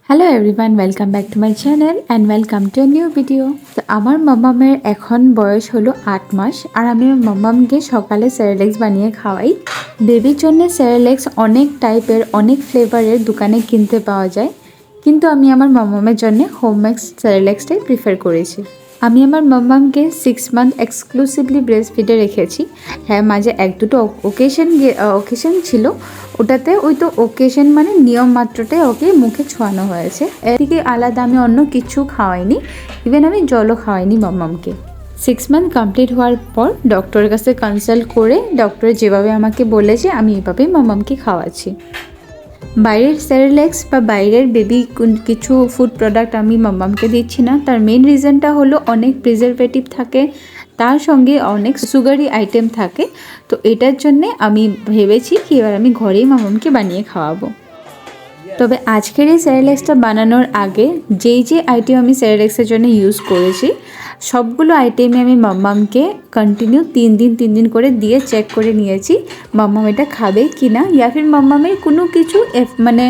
Hello everyone, welcome back to my channel and welcome to a new video. তো আমার মাম্মামের এখন বয়স হলো 8 মাস আর আমি আমার মাম্মামকে সকালে সেরেলেক্স বানিয়ে খাওয়াই। বেবির জন্য সেরেলেক্স অনেক টাইপের অনেক ফ্লেভারের দোকানে কিনতে পাওয়া যায়, কিন্তু আমি আমার মাম্মামের জন্য হোমমেড সেরেলেক্সটাই প্রিফার করেছি। আমি আমার মাম্মামকে 6 মান্থ এক্সক্লুসিভলি ব্রেস্ট ফিডে রেখেছি। হ্যাঁ, মাঝে এক দুটো ওকেশন ছিল, ওটাতে ওই তো ওকেশন মানে নিয়ম মাত্রটাই ওকে মুখে ছোঁয়ানো হয়েছে। এদিকে আলাদা আমি অন্য কিছু খাওয়াইনি, ইভেন আমি জলও খাওয়াইনি মাম্মামকে। 6 মান্থ কমপ্লিট হওয়ার পর ডক্টরের কাছে কনসাল্ট করে ডক্টর যেভাবে আমাকে বলেছে আমি এভাবেই মাম্মামকে খাওয়াচ্ছি। বাইরের সেরেলেক্স বা বাইরের বেবি কিছু ফুড প্রোডাক্ট আমি মাম্মামকে দিচ্ছি না। তার মেইন রিজনটা হলো অনেক প্রিজারভেটিভ থাকে, তার সঙ্গে অনেক সুগারি আইটেম থাকে। তো এটার জন্যে আমি ভেবেছি কি এবার আমি ঘরেই মাম্মামকে বানিয়ে খাওয়াবো। তবে আজকের এই সেরেলেক্সটা বানানোর আগে যে আইটেম আমি সেরেলেক্সের জন্য ইউজ করেছি সবগুলো আইটেমে আমি মাম্মামকে কন্টিনিউ 3 দিন করে দিয়ে চেক করে নিয়েছি মাম্মাম এটা খাবে কি না, ইয়া ফির মাম্মামের কোনো কিছু মানে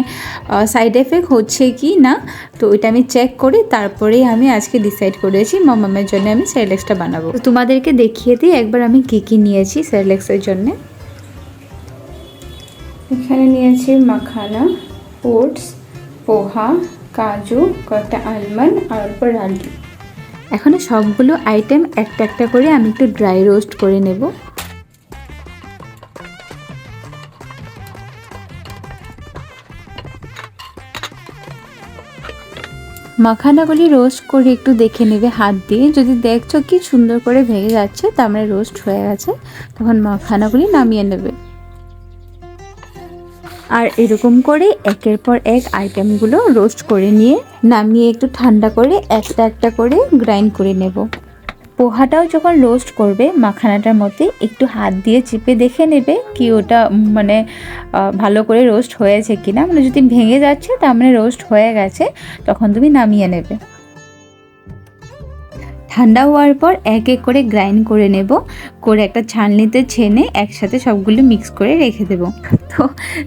সাইড এফেক্ট হচ্ছে কি না। তো ওইটা আমি চেক করে তারপরেই আমি আজকে ডিসাইড করেছি মাম্মামের জন্য আমি সেরেলেক্সটা বানাবো। তো তোমাদেরকে দেখিয়ে দিই একবার আমি কী নিয়েছি সেরেলেক্সের জন্য। এখানে নিয়েছি মাখানা, ওটস, পোহা, কাজু, কয়েকটা আলমন্ড আর অল্প রাগি। এখন সবগুলো আইটেম একটা একটা করে আমি একটু ড্রাই রোস্ট করে নেব। মাখানাগুলি রোস্ট করে একটু দেখে নেবে হাত দিয়ে, যদি দেখছো কি সুন্দর করে ভেঙে যাচ্ছে তার মানে রোস্ট হয়ে গেছে, তখন মাখানাগুলি নামিয়ে নেবে। আর এরকম করে একের পর এক আইটেমগুলো রোস্ট করে নিয়ে নামিয়ে একটু ঠান্ডা করে একটা একটা করে গ্রাইন্ড করে নেব। পোহাটাও যখন রোস্ট করবে মাখানাটার মধ্যে একটু হাত দিয়ে চিপে দেখে নেবে কি ওটা মানে ভালো করে রোস্ট হয়েছে কিনা, মানে যদি ভেঙে যাচ্ছে তার মানে রোস্ট হয়ে গেছে, তখন তুমি নামিয়ে নেবে। ঠান্ডা হওয়ার পর এক এক করে গ্রাইন্ড করে নেব, করে একটা ছাঁকনিতে ছেনে একসাথে সবগুলো মিক্স করে রেখে দেব।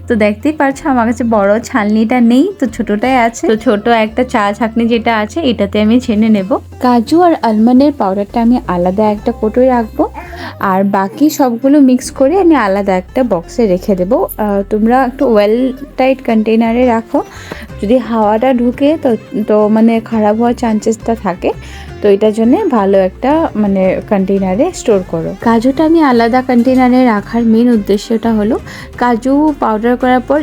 তো দেখতেই পারছো আমার কাছে বড় ছাঁকনিটা নেই, তো ছোটটাই আছে। তো ছোট একটা চা ছাঁকনি যেটা আছে এটাতে আমি ছেনে নেব। কাজু আর আলমন্ডের পাউডারটা আমি আলাদা একটা কোটোয় রাখবো, আর বাকি সবগুলো মিক্স করে আমি আলাদা একটা বক্সে রেখে দেবো। তোমরা একটু ওয়েল টাইট কন্টেনারে রাখো, যদি হাওয়াটা ঢুকে তো মানে খারাপ হওয়ার চান্সেসটা থাকে। তো এটার জন্য ভালো একটা মানে কন্টেনারে স্টোর করো। কাজুটা আমি আলাদা কন্টেনারে রাখার মেন উদ্দেশ্যটা হলো কাজু পাউডার করার পর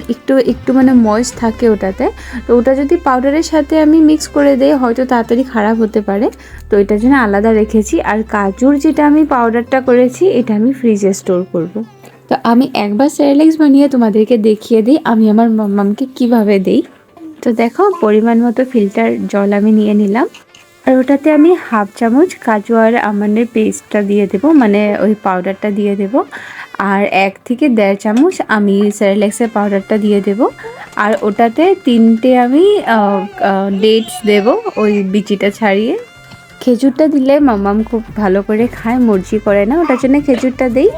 একটু মানে ময়েস্ট থাকে ওটাতে, তো ওটা যদি পাউডারের সাথে আমি মিক্স করে দেই হয়তো তাড়াতাড়ি খারাপ হতে পারে, তো এটার জন্য আলাদা রেখেছি। আর কাজুর যেটা আমি পাউডারটা করেছি এটা আমি ফ্রিজে স্টোর করব। তো আমি একবার সেরেলেক্স বানিয়ে তোমাদেরকে দেখিয়ে দিই আমি আমার মাম্মামকে কিভাবে দেই। তো দেখো পরিমাণ মতো ফিল্টার জল আমি নিয়ে নিলাম, আর ওটাতে আমি হাফ চামচ কাজু আর আমন্ডের পেস্টটা দিয়ে দেব, মানে ওই পাউডারটা দিয়ে দেব। আর 1 থেকে 1.5 চামচ আমি সেরেলেক্সের পাউডারটা দিয়ে দেব। আর ওটাতে 3টে আমি ডেটস দেব, ওই বিচিটা ছাড়িয়ে। খেজুরটা দিলে মাম্মাম খুব ভালো করে খায়, মর্জি করে না, ওটার জন্য খেজুরটা দেই।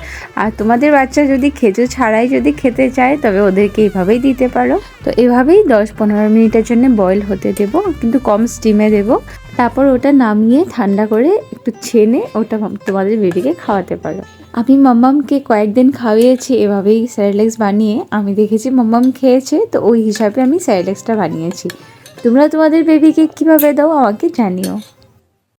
আর তোমাদের বাচ্চা যদি খেজুর ছাড়াই যদি খেতে চায় তবে ওদেরকে এইভাবেই দিতে পারো। তো এভাবেই 10-15 মিনিটের জন্য বয়েল হতে দেব, কিন্তু কম স্টিমে দেব। তারপর ওটা নামিয়ে ঠান্ডা করে একটু ছেনে ওটা তোমাদের বেবিকে খাওয়াতে পারো। আমি মাম্মামকে কয়েকদিন খাওয়িয়েছি এভাবেই সেরেলেক্স বানিয়ে, আমি দেখেছি মাম্মাম খেয়েছে, তো ওই হিসাবে আমি সেরেলেক্সটা বানিয়েছি। তোমরা তোমাদের বেবিকে কীভাবে দাও আমাকে জানিও।